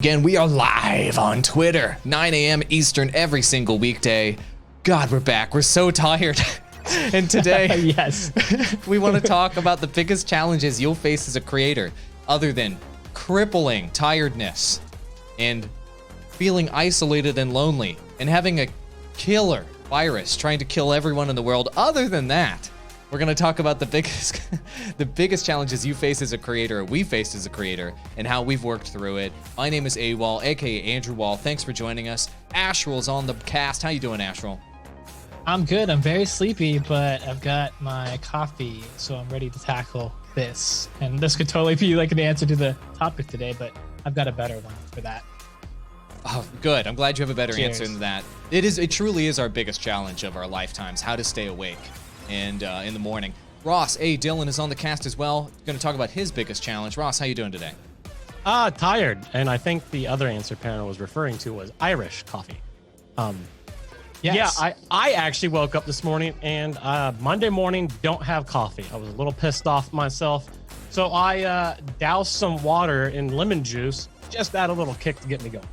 Again, we are live on Twitter, 9 a.m. Eastern every single weekday. God, we're back. We're so tired. And today, yes, we want to talk about the biggest challenges you'll face as a creator, other than crippling tiredness and feeling isolated and lonely and having a killer virus trying to kill everyone in the world. Other than that, we're going to talk about the biggest challenges you face as a creator, we faced as a creator, and how we've worked through it. My name is AWOL, aka Andrew Wall. Thanks for joining us. Ashrel's on the cast. How you doing, Ashrel? I'm good. I'm very sleepy, but I've got my coffee, so I'm ready to tackle this. And this could totally be like an answer to the topic today, but I've got a better one for that. Oh, good. I'm glad you have a better Cheers. answer than that. It truly is our biggest challenge of our lifetimes, how to stay awake and in the morning. Ross, Dylan is on the cast as well. Going to talk about his biggest challenge. Ross, how you doing today? Tired. And I think the other answer Panel was referring to was Irish coffee. Yes. Yeah, I actually woke up this morning and Monday morning don't have coffee. I was a little pissed off myself. So I doused some water in lemon juice, just add a little kick to get me going.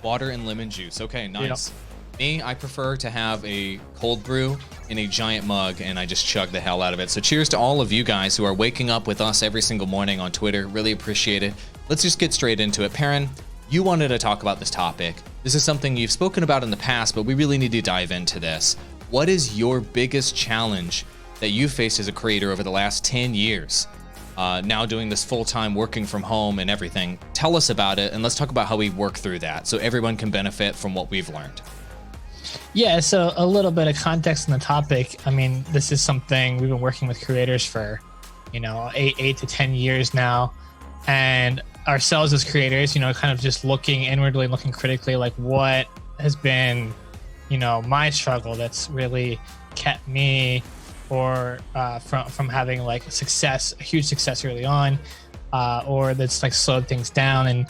Water and lemon juice. Okay, nice. Yep. Me, I prefer to have a cold brew in a giant mug, and I just chug the hell out of it. So cheers to all of you guys who are waking up with us every single morning on Twitter. Really appreciate it. Let's just get straight into it. Perrin, you wanted to talk about this topic. This is something you've spoken about in the past, but we really need to dive into this. What is your biggest challenge that you faced as a creator over the last 10 years? Now doing this full-time, working from home and everything. Tell us about it, and let's talk about how we work through that so everyone can benefit from what we've learned. Yeah, so a little bit of context on the topic. I mean, this is something we've been working with creators for, 8 to 10 years now. And ourselves as creators, kind of just looking inwardly, looking critically, like what has been, my struggle that's really kept me from having like a huge success early on, or that's like slowed things down. And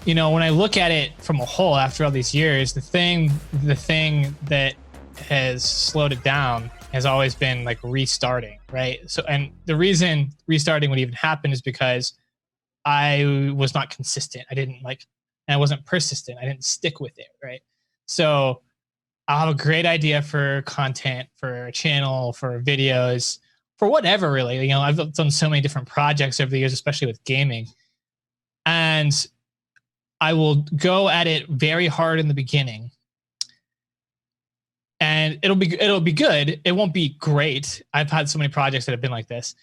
when I look at it from a whole after all these years, the thing that has slowed it down has always been like restarting, right? So, and the reason restarting would even happen is because I was not consistent. And I wasn't persistent. I didn't stick with it, right? So I'll have a great idea for content, for a channel, for videos, for whatever really. I've done so many different projects over the years, especially with gaming. And I will go at it very hard in the beginning, and it'll be good. It won't be great. I've had so many projects that have been like this,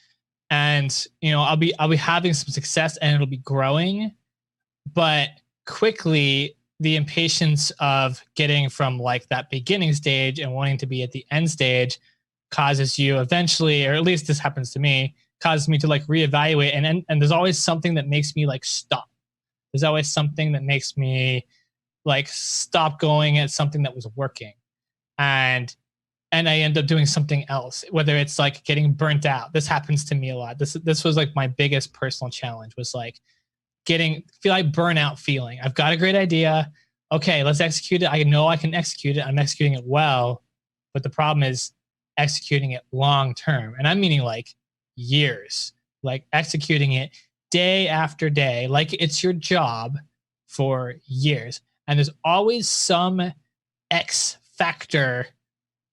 and I'll be having some success, and it'll be growing, but quickly the impatience of getting from like that beginning stage and wanting to be at the end stage causes you eventually, or at least this happens to me, causes me to like reevaluate, and there's always something that makes me like stop. There's always something that makes me like stop going at something that was working. And I end up doing something else, whether it's like getting burnt out. This happens to me a lot. This was like my biggest personal challenge, was like feel like burnout feeling. I've got a great idea. Okay, let's execute it. I know I can execute it. I'm executing it well, but the problem is executing it long term. And I'm meaning like years, like executing it day after day, like it's your job for years. And there's always some X factor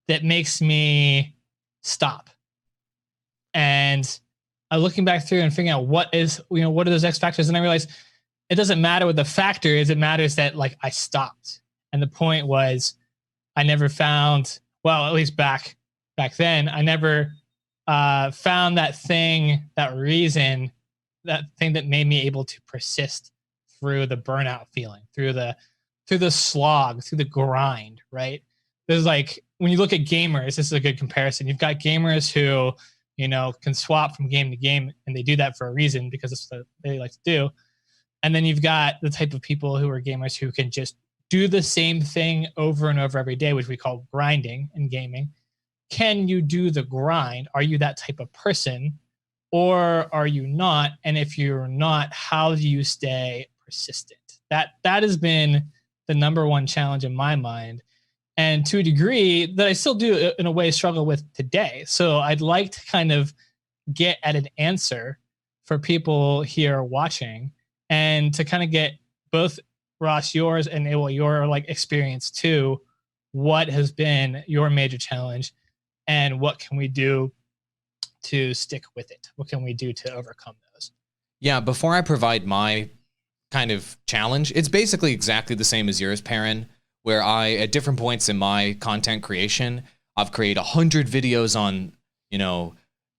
that makes me stop. And I'm looking back through and figuring out what are those X factors. And I realized it doesn't matter what the factor is. It matters that like I stopped. And the point was I never found, well, at least back then, I never found that thing, that reason, that thing that made me able to persist through the burnout feeling, through the slog, through the grind, right? There's like, when you look at gamers, this is a good comparison. You've got gamers who, can swap from game to game, and they do that for a reason, because it's what they like to do. And then you've got the type of people who are gamers who can just do the same thing over and over every day, which we call grinding in gaming. Can you do the grind? Are you that type of person? Or are you not? And if you're not, how do you stay persistent? That has been the number one challenge in my mind. And to a degree that I still do in a way struggle with today. So I'd like to kind of get at an answer for people here watching, and to kind of get both Ross, yours, and Abel, your like experience too. What has been your major challenge, and what can we do to stick with it? What can we do to overcome those? Yeah, before I provide my kind of challenge, it's basically exactly the same as yours, Perrin, where I, at different points in my content creation, I've created 100 videos on,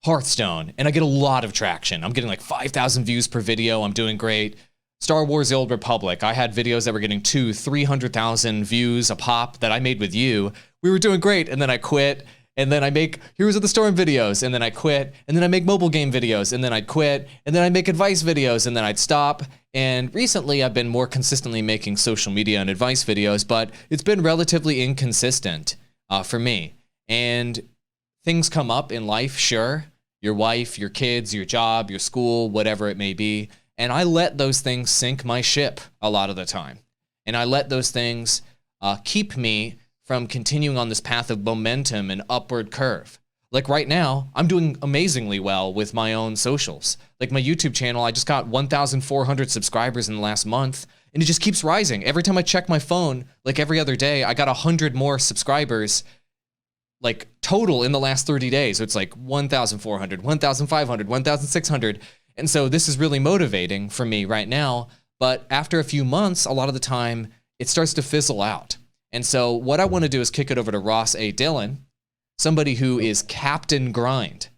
Hearthstone, and I get a lot of traction. I'm getting like 5,000 views per video. I'm doing great. Star Wars: The Old Republic, I had videos that were getting 200,000-300,000 views a pop that I made with you. We were doing great, and then I quit. And then I make Heroes of the Storm videos, and then I quit. And then I make mobile game videos, and then I'd quit. And then I make advice videos, and then I'd stop. And recently I've been more consistently making social media and advice videos, but it's been relatively inconsistent for me. And things come up in life, sure. Your wife, your kids, your job, your school, whatever it may be. And I let those things sink my ship a lot of the time. And I let those things keep me from continuing on this path of momentum and upward curve. Like right now, I'm doing amazingly well with my own socials. Like my YouTube channel, I just got 1,400 subscribers in the last month, and it just keeps rising. Every time I check my phone, like every other day, I got 100 more subscribers, like total in the last 30 days. So it's like 1,400, 1,500, 1,600. And so this is really motivating for me right now. But after a few months, a lot of the time, it starts to fizzle out. And so what I want to do is kick it over to Ross A. Dillon, somebody who is Captain Grind,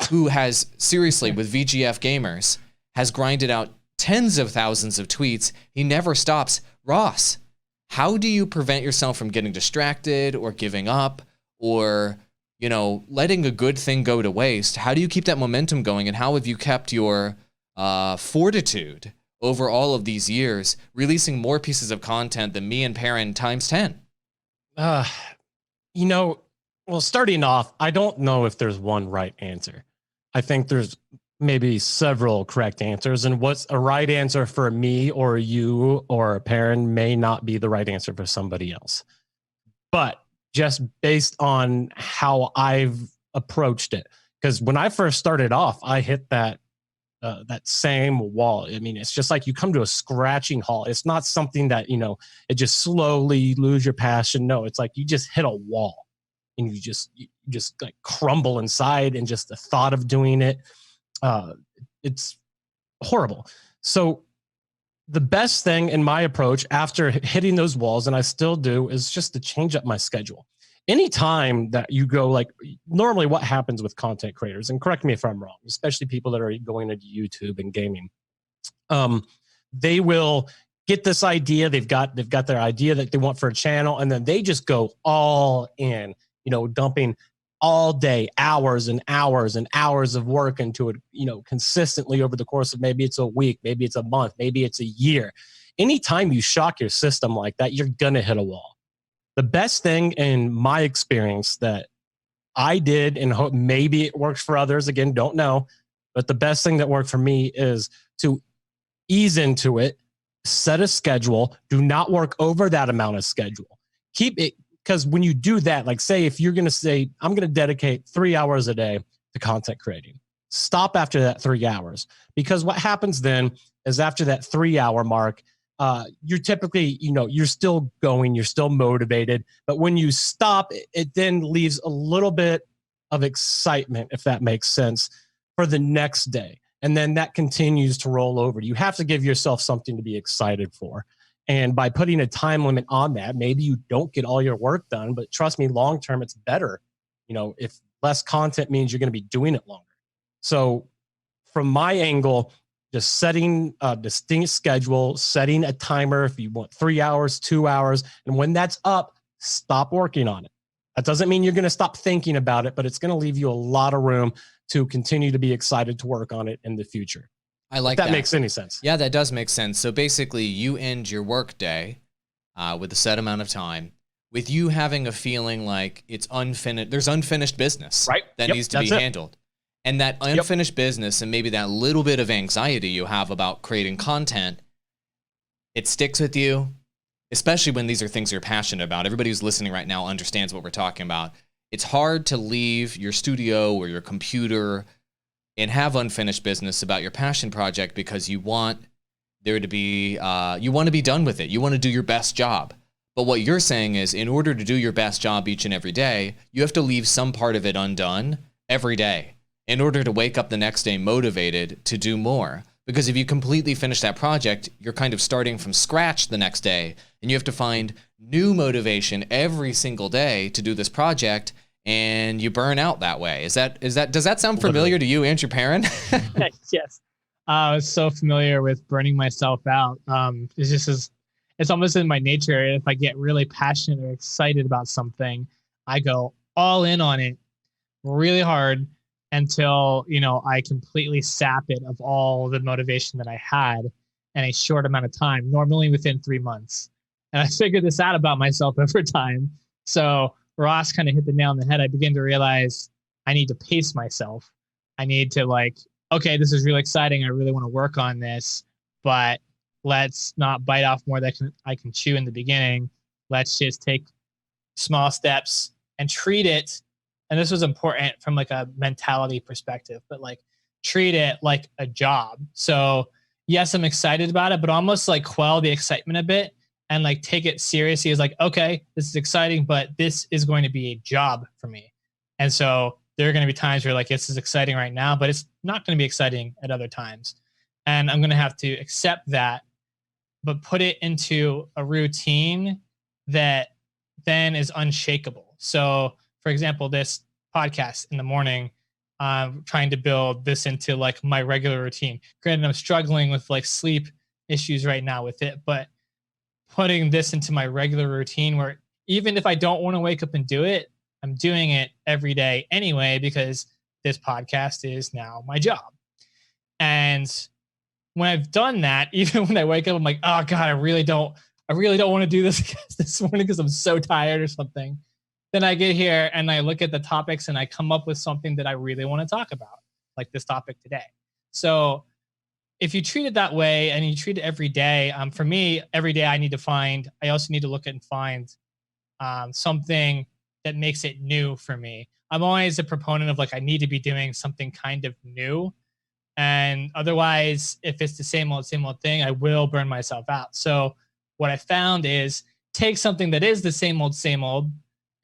who has, seriously, with VGF Gamers, has grinded out tens of thousands of tweets. He never stops. Ross, how do you prevent yourself from getting distracted or giving up or, letting a good thing go to waste? How do you keep that momentum going, and how have you kept your fortitude over all of these years, releasing more pieces of content than me and Perrin times 10? Well, starting off, I don't know if there's one right answer. I think there's maybe several correct answers, and what's a right answer for me or you or Perrin may not be the right answer for somebody else. But just based on how I've approached it, because when I first started off, I hit that same wall. I mean, it's just like you come to a scratching halt. It's not something that, it just slowly lose your passion. No, it's like you just hit a wall and you just like crumble inside, and just the thought of doing it, it's horrible. So the best thing in my approach after hitting those walls, and I still do, is just to change up my schedule. Anytime that you go, like normally what happens with content creators, and correct me if I'm wrong, especially people that are going into YouTube and gaming, they will get this idea. They've got their idea that they want for a channel, and then they just go all in, dumping all day, hours and hours and hours of work into it, consistently over the course of maybe it's a week, maybe it's a month, maybe it's a year. Anytime you shock your system like that, you're going to hit a wall. The best thing in my experience that I did, and maybe it works for others, again, don't know, but the best thing that worked for me is to ease into it, set a schedule, do not work over that amount of schedule. Keep it, because when you do that, like say if you're going to say, I'm going to dedicate 3 hours a day to content creating, stop after that 3 hours. Because what happens then is after that 3 hour mark, you're typically, you're still going, you're still motivated. But when you stop, it then leaves a little bit of excitement, if that makes sense, for the next day. And then that continues to roll over. You have to give yourself something to be excited for. And by putting a time limit on that, maybe you don't get all your work done, but trust me, long-term, it's better. If less content means you're going to be doing it longer. So from my angle, just setting a distinct schedule, setting a timer if you want 3 hours, 2 hours. And when that's up, stop working on it. That doesn't mean you're going to stop thinking about it, but it's going to leave you a lot of room to continue to be excited to work on it in the future. I like that. If that makes any sense. Yeah, that does make sense. So basically you end your work day with a set amount of time with you having a feeling like it's unfinished. There's unfinished business that needs to be handled. And that unfinished business and maybe that little bit of anxiety you have about creating content, it sticks with you, especially when these are things you're passionate about. Everybody who's listening right now understands what we're talking about. It's hard to leave your studio or your computer and have unfinished business about your passion project because you want there to be, you want to be done with it. You want to do your best job. But what you're saying is, in order to do your best job each and every day, you have to leave some part of it undone every day in order to wake up the next day motivated to do more. Because if you completely finish that project, you're kind of starting from scratch the next day, and you have to find new motivation every single day to do this project, and you burn out that way. Does that sound familiar to you and your parent? Yes. I was so familiar with burning myself out. It's almost in my nature. If I get really passionate or excited about something, I go all in on it really hard until, I completely sap it of all the motivation that I had in a short amount of time, normally within 3 months. And I figured this out about myself over time. So Ross kind of hit the nail on the head. I began to realize I need to pace myself. I need to okay, this is really exciting. I really want to work on this, but let's not bite off more than I can chew in the beginning. Let's just take small steps and treat it. And this was important from a mentality perspective, but treat it like a job. So yes, I'm excited about it, but almost quell the excitement a bit and take it seriously as okay, this is exciting, but this is going to be a job for me. And so there are going to be times where this is exciting right now, but it's not going to be exciting at other times. And I'm going to have to accept that, but put it into a routine that then is unshakable. So for example, this podcast in the morning, I'm trying to build this into my regular routine. Granted, I'm struggling with sleep issues right now with it, but putting this into my regular routine where even if I don't want to wake up and do it, I'm doing it every day anyway, because this podcast is now my job. And when I've done that, even when I wake up, I'm like, oh God, I really don't want to do this this morning because I'm so tired or something. Then I get here and I look at the topics and I come up with something that I really want to talk about, like this topic today. So if you treat it that way and you treat it every day, for me, every day I also need to look at and find something that makes it new for me. I'm always a proponent of I need to be doing something kind of new. And otherwise, if it's the same old thing, I will burn myself out. So what I found is take something that is the same old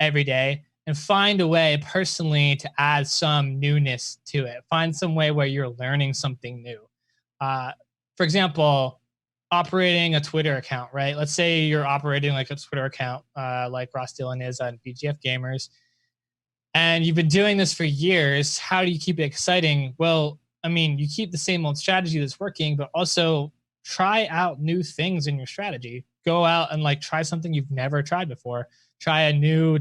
every day and find a way personally to add some newness to it. Find some way where you're learning something new. For example, operating a Twitter account, right? Let's say you're operating a Twitter account like Ross Dillon is on BGF Gamers, and you've been doing this for years. How do you keep it exciting? Well, you keep the same old strategy that's working, but also try out new things in your strategy. Go out and try something you've never tried before. Try a new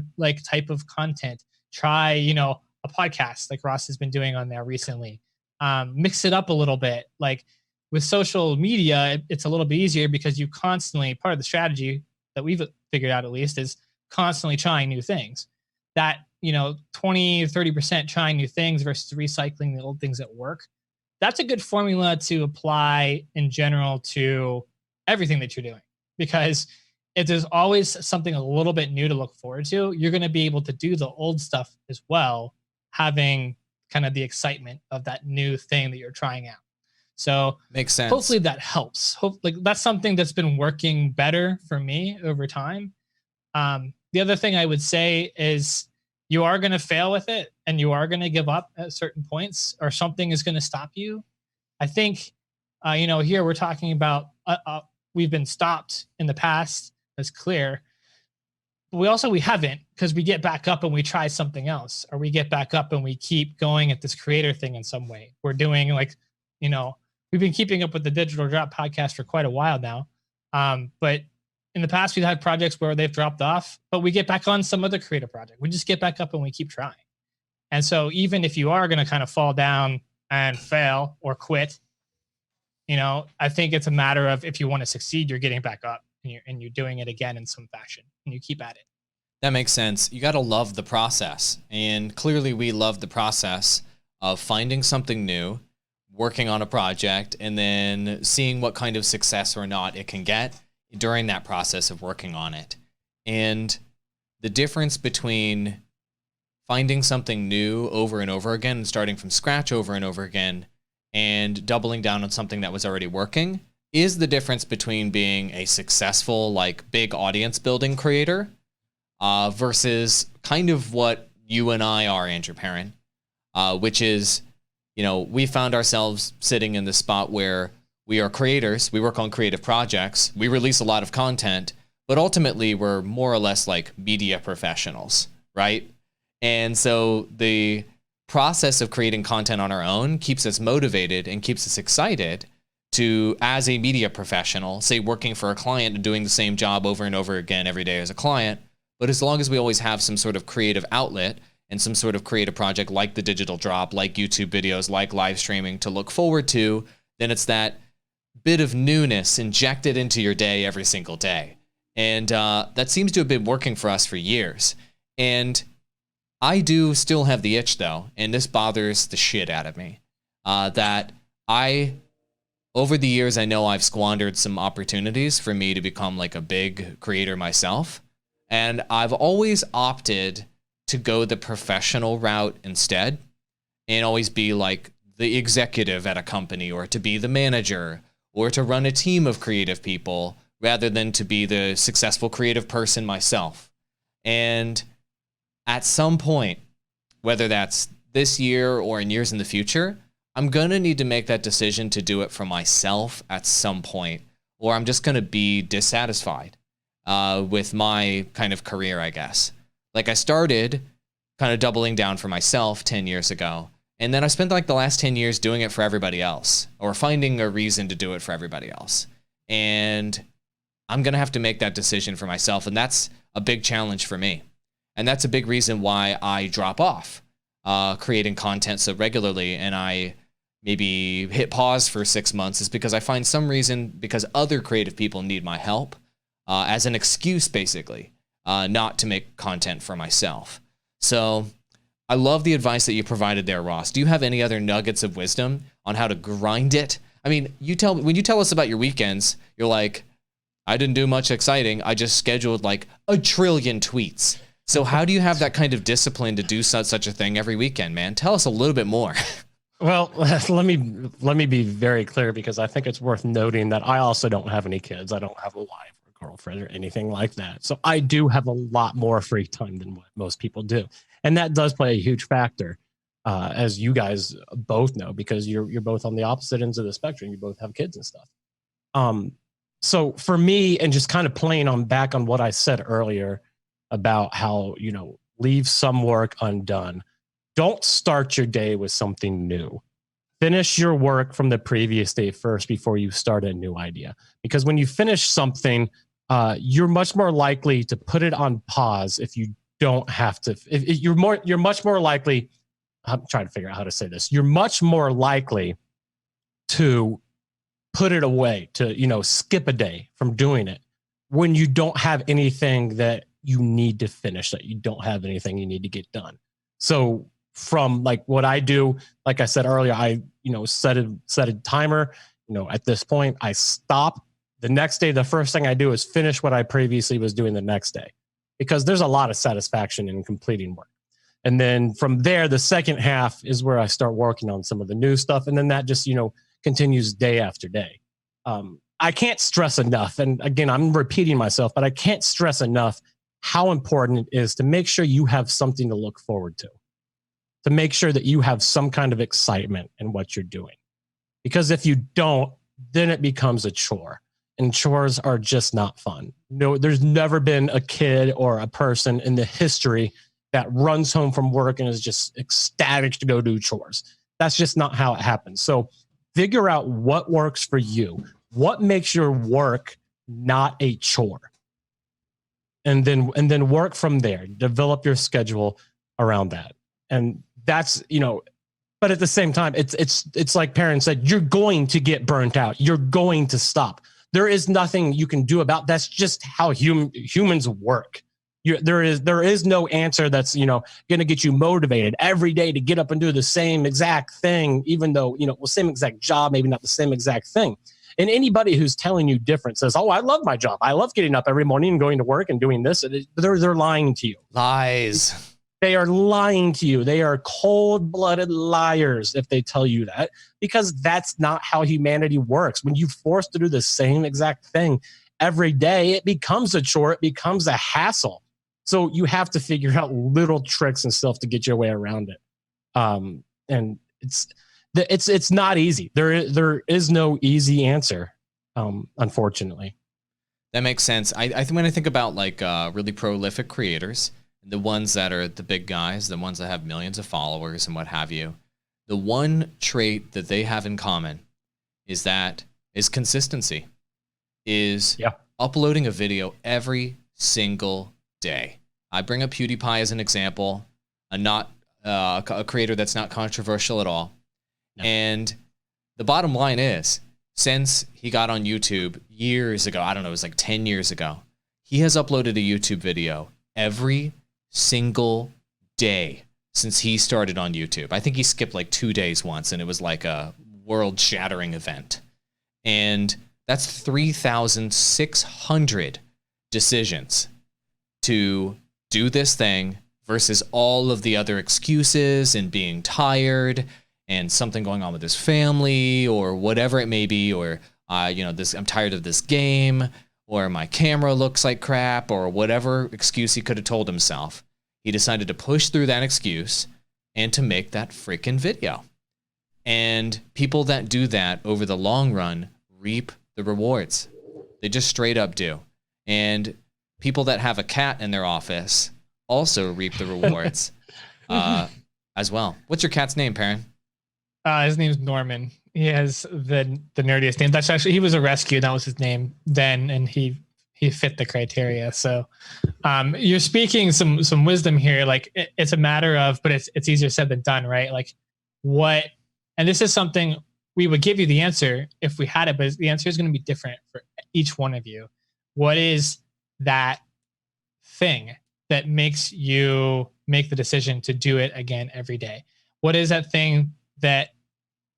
type of content. Try, a podcast like Ross has been doing on there recently. Mix it up a little bit. With social media, it's a little bit easier because you constantly, part of the strategy that we've figured out at least is constantly trying new things. That, 20, 30% trying new things versus recycling the old things that work. That's a good formula to apply in general to everything that you're doing. Because if there's always something a little bit new to look forward to, you're going to be able to do the old stuff as well, having kind of the excitement of that new thing that you're trying out. So makes sense. Hopefully that helps. That's something that's been working better for me over time. The other thing I would say is you are going to fail with it and you are going to give up at certain points, or something is going to stop you. I think, here we're talking about we've been stopped in the past. That's clear. But we haven't, because we get back up and we try something else, or we get back up and we keep going at this creator thing in some way. We're doing we've been keeping up with the Digital Drop podcast for quite a while now. But in the past, we've had projects where they've dropped off, but we get back on some other creator project. We just get back up and we keep trying. And so even if you are going to kind of fall down and fail or quit, I think it's a matter of, if you want to succeed, you're getting back up and you're doing it again in some fashion, and you keep at it. That makes sense. You got to love the process. And clearly we love the process of finding something new, working on a project, and then seeing what kind of success or not it can get during that process of working on it. And the difference between finding something new over and over again and starting from scratch over and over again and doubling down on something that was already working is the difference between being a successful, like, big audience building creator versus kind of what you and I are, Andrew Perrin, which is, you know, we found ourselves sitting in the spot where we are creators, we work on creative projects, we release a lot of content, but ultimately we're more or less like media professionals, right? And so the process of creating content on our own keeps us motivated and keeps us excited to, as a media professional, say working for a client and doing the same job over and over again every day as a client. But as long as we always have some sort of creative outlet and some sort of creative project like the digital drop, like YouTube videos, like live streaming to look forward to, then it's that bit of newness injected into your day every single day. And that seems to have been working for us for years. And I do still have the itch, though, and this bothers the shit out of me, that over the years, I know I've squandered some opportunities for me to become like a big creator myself. And I've always opted to go the professional route instead and always be like the executive at a company, or to be the manager, or to run a team of creative people rather than to be the successful creative person myself. And at some point, whether that's this year or in years in the future, I'm going to need to make that decision to do it for myself at some point, or I'm just going to be dissatisfied with my kind of career, I guess. Like, I started kind of doubling down for myself 10 years ago, and then I spent like the last 10 years doing it for everybody else, or finding a reason to do it for everybody else. And I'm going to have to make that decision for myself, and that's a big challenge for me. And that's a big reason why I drop off creating content so regularly, and I maybe hit pause for 6 months, is because I find some reason, because other creative people need my help, as an excuse, basically, not to make content for myself. So I love the advice that you provided there, Ross. Do you have any other nuggets of wisdom on how to grind it? I mean, when you tell us about your weekends, you're like, I didn't do much exciting. I just scheduled like 1 trillion tweets. So how do you have that kind of discipline to do such a thing every weekend, man? Tell us a little bit more. Well, let me be very clear, because I think it's worth noting that I also don't have any kids. I don't have a wife or girlfriend or anything like that. So I do have a lot more free time than what most people do. And that does play a huge factor, as you guys both know, because you're both on the opposite ends of the spectrum. You both have kids and stuff. So for me, and just kind of playing back on what I said earlier about how, leave some work undone. Don't start your day with something new. Finish your work from the previous day first before you start a new idea. Because when you finish something, you're much more likely to put it on pause if you don't have to. You're much more likely. I'm trying to figure out how to say this. You're much more likely to put it away, to skip a day from doing it when you don't have anything that you need to finish, that you don't have anything you need to get done. So from like what I do, like I said earlier, I set a timer. At this point, I stop. The next day, the first thing I do is finish what I previously was doing the next day, because there's a lot of satisfaction in completing work. And then from there, the second half is where I start working on some of the new stuff, and then that just continues day after day. I can't stress enough, and again, I'm repeating myself, but I can't stress enough how important it is to make sure you have something to look forward to make sure that you have some kind of excitement in what you're doing. Because if you don't, then it becomes a chore, and chores are just not fun. There's never been a kid or a person in the history that runs home from work and is just ecstatic to go do chores. That's just not how it happens. So figure out what works for you. What makes your work not a chore? And then work from there. Develop your schedule around that. And that's, but at the same time, it's like parents said, you're going to get burnt out. You're going to stop. There is nothing you can do about. That's just how humans work. There is no answer that's going to get you motivated every day to get up and do the same exact thing, even though same exact job, maybe not the same exact thing. And anybody who's telling you different says, "Oh, I love my job. I love getting up every morning and going to work and doing this." They're lying to you. Lies. They are lying to you. They are cold-blooded liars if they tell you that, because that's not how humanity works. When you're forced to do the same exact thing every day, it becomes a chore. It becomes a hassle. So you have to figure out little tricks and stuff to get your way around it. And it's not easy. There is no easy answer, unfortunately. That makes sense. I think when I think about like really prolific creators, the ones that are the big guys, the ones that have millions of followers and what have you, the one trait that they have in common is consistency, is uploading a video every single day. I bring up PewDiePie as an example, a creator that's not controversial at all. No. And the bottom line is, since he got on YouTube years ago, I don't know, it was like 10 years ago, he has uploaded a YouTube video every single day since he started on YouTube. I think he skipped like 2 days once, and it was like a world-shattering event. And that's 3,600 decisions to do this thing versus all of the other excuses and being tired and something going on with his family or whatever it may be, or I'm tired of this game, or my camera looks like crap, or whatever excuse he could have told himself. He decided to push through that excuse and to make that freaking video. And people that do that over the long run reap the rewards. They just straight up do. And people that have a cat in their office also reap the rewards as well. What's your cat's name, Perrin? His name's Norman. He has the nerdiest name. That's actually, he was a rescue. That was his name then, and he fit the criteria. So you're speaking some wisdom here. Like it's a matter of, but it's easier said than done, right? Like what, and this is something we would give you the answer if we had it, but the answer is going to be different for each one of you. What is that thing that makes you make the decision to do it again every day? What is that thing that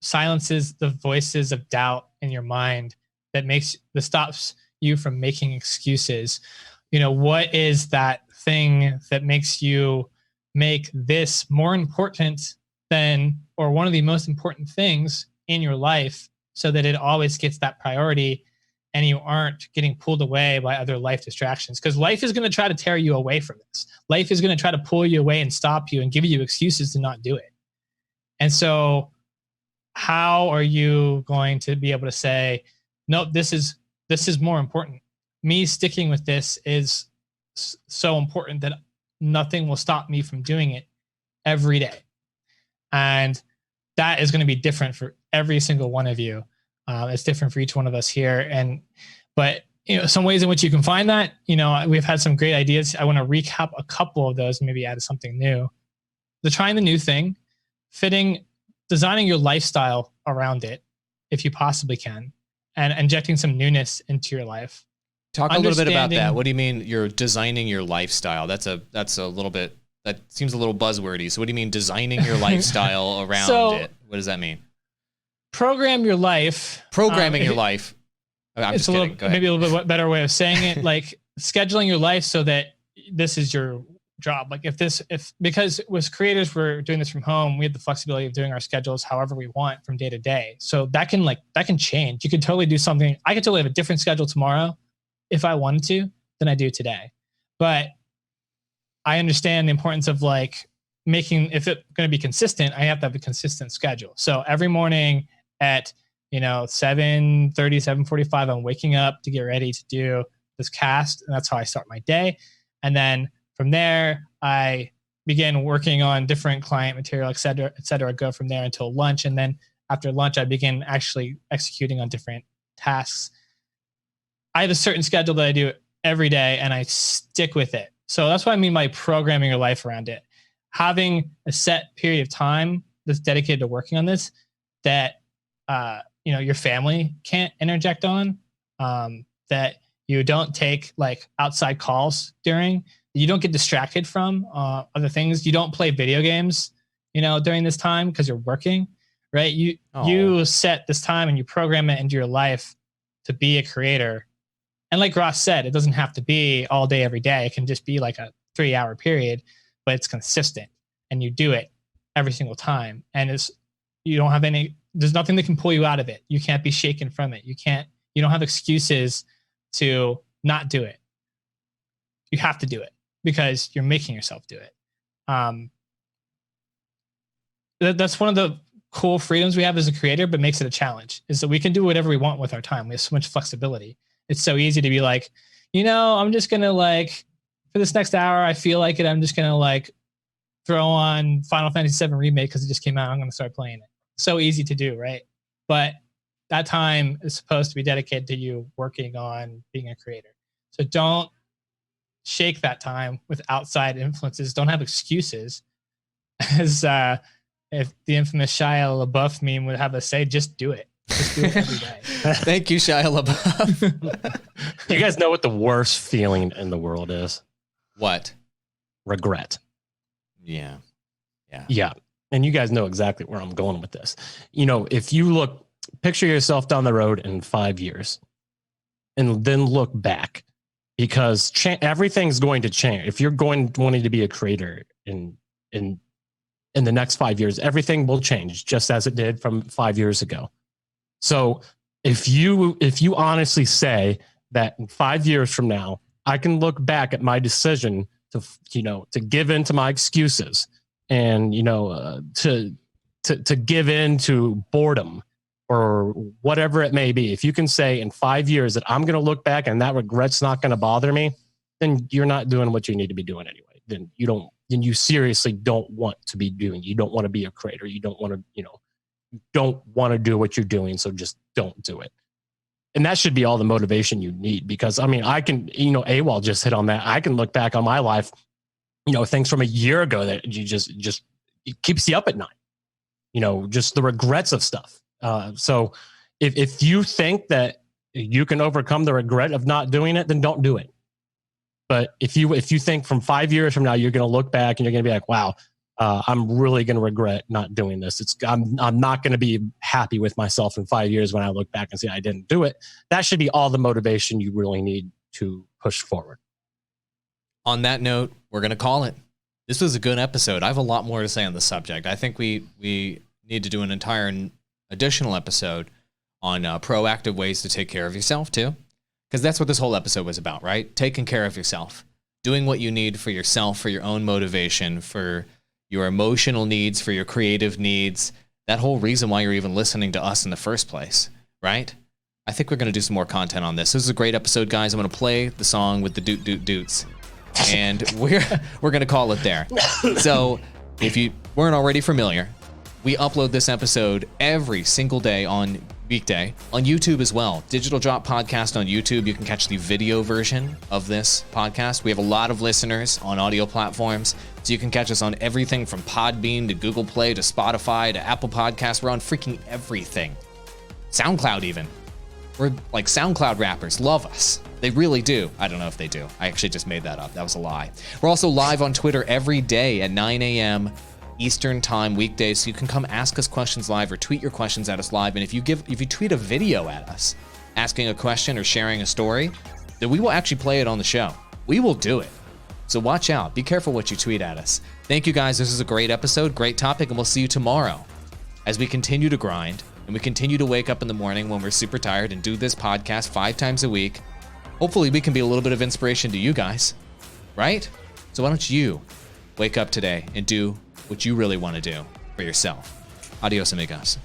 silences the voices of doubt in your mind, that stops you from making excuses? What is that thing that makes you make this more important than, or one of the most important things in your life, so that it always gets that priority and you aren't getting pulled away by other life distractions? Because life is going to try to tear you away from this. Life is going to try to pull you away and stop you and give you excuses to not do it. And so how are you going to be able to say, nope, this is more important? Me sticking with this is so important that nothing will stop me from doing it every day. And that is going to be different for every single one of you. It's different for each one of us here. But some ways in which you can find that, we've had some great ideas. I want to recap a couple of those and maybe add something new. Trying the new thing, designing your lifestyle around it, if you possibly can, and injecting some newness into your life. Talk a little bit about that. What do you mean you're designing your lifestyle? That seems a little buzzwordy. So what do you mean designing your lifestyle around it? What does that mean? Program your life. Programming your life. I'm just kidding. Maybe a little bit better way of saying it, like scheduling your life so that this is your job. Like because with creators, we're doing this from home, we have the flexibility of doing our schedules however we want from day to day. So that can change. You could totally do something. I could totally have a different schedule tomorrow if I wanted to than I do today. But I understand the importance of like if it's going to be consistent, I have to have a consistent schedule. So every morning at 7:30, 7:45, I'm waking up to get ready to do this cast, and that's how I start my day. And then from there, I begin working on different client material, et cetera, go from there until lunch. And then after lunch, I begin actually executing on different tasks. I have a certain schedule that I do every day, and I stick with it. So that's what I mean by programming your life around it. Having a set period of time that's dedicated to working on this that your family can't interject on, that you don't take like outside calls during, you don't get distracted from other things. You don't play video games, during this time because you're working, right? You set this time and you program it into your life to be a creator. And like Ross said, it doesn't have to be all day, every day. It can just be like a 3-hour period. but it's consistent and you do it every single time. And you don't have there's nothing that can pull you out of it. You can't be shaken from it. You don't have excuses to not do it. You have to do it because you're making yourself do it. That's one of the cool freedoms we have as a creator, but makes it a challenge, is that we can do whatever we want with our time. We have so much flexibility. It's so easy to be like, I'm just going to for this next hour, I feel like it. I'm just going to throw on Final Fantasy VII Remake because it just came out. I'm going to start playing it. So easy to do, right? But that time is supposed to be dedicated to you working on being a creator. So don't shake that time with outside influences. Don't have excuses. As if the infamous Shia LaBeouf meme would have us say, just do it. Just do it every day. Thank you, Shia LaBeouf. You guys know what the worst feeling in the world is? What? Regret. Yeah. And you guys know exactly where I'm going with this. If you picture yourself down the road in 5 years and then look back, because everything's going to change. If you're wanting to be a creator in the next 5 years, everything will change just as it did from 5 years ago. So if you honestly say that in 5 years from now, I can look back at my decision to give in to my excuses and, to give in to boredom or whatever it may be. If you can say in 5 years that I'm going to look back and that regret's not going to bother me, then you're not doing what you need to be doing anyway. Then you seriously don't want to be doing. You don't want to be a creator. You don't want to, don't want to do what you're doing. So just don't do it. And that should be all the motivation you need, because I can, AWOL just hit on that. I can look back on my life, things from a year ago that you just it keeps you up at night, just the regrets of stuff. So if you think that you can overcome the regret of not doing it, then don't do it. But if you think from 5 years from now, you're going to look back and you're going to be like, wow, I'm really going to regret not doing this. I'm not going to be happy with myself in 5 years when I look back and say I didn't do it. That should be all the motivation you really need to push forward. On that note, we're going to call it. This was a good episode. I have a lot more to say on the subject. I think we need to do an entire additional episode on proactive ways to take care of yourself too. Because that's what this whole episode was about, right? Taking care of yourself. Doing what you need for yourself, for your own motivation, for your emotional needs, for your creative needs. That whole reason why you're even listening to us in the first place, right? I think we're going to do some more content on this. This is a great episode, guys. I'm going to play the song with the doot doot doots. And we're going to call it there. So if you weren't already familiar, we upload this episode every single day on weekday on YouTube as well. Digital Drop Podcast on YouTube. You can catch the video version of this podcast. We have a lot of listeners on audio platforms, so you can catch us on everything from Podbean to Google Play to Spotify to Apple Podcasts. We're on freaking everything. SoundCloud even. We're like SoundCloud rappers. Love us. They really do. I don't know if they do. I actually just made that up. That was a lie. We're also live on Twitter every day at 9 a.m. Eastern time weekdays, so you can come ask us questions live or tweet your questions at us live. And if you tweet a video at us asking a question or sharing a story, then we will actually play it on the show. We will do it. So watch out. Be careful what you tweet at us. Thank you guys. This is a great episode, great topic, and we'll see you tomorrow as we continue to grind and we continue to wake up in the morning when we're super tired and do this podcast 5 times a week. Hopefully we can be a little bit of inspiration to you guys, right? So why don't you wake up today and do what you really want to do for yourself. Adios, amigos.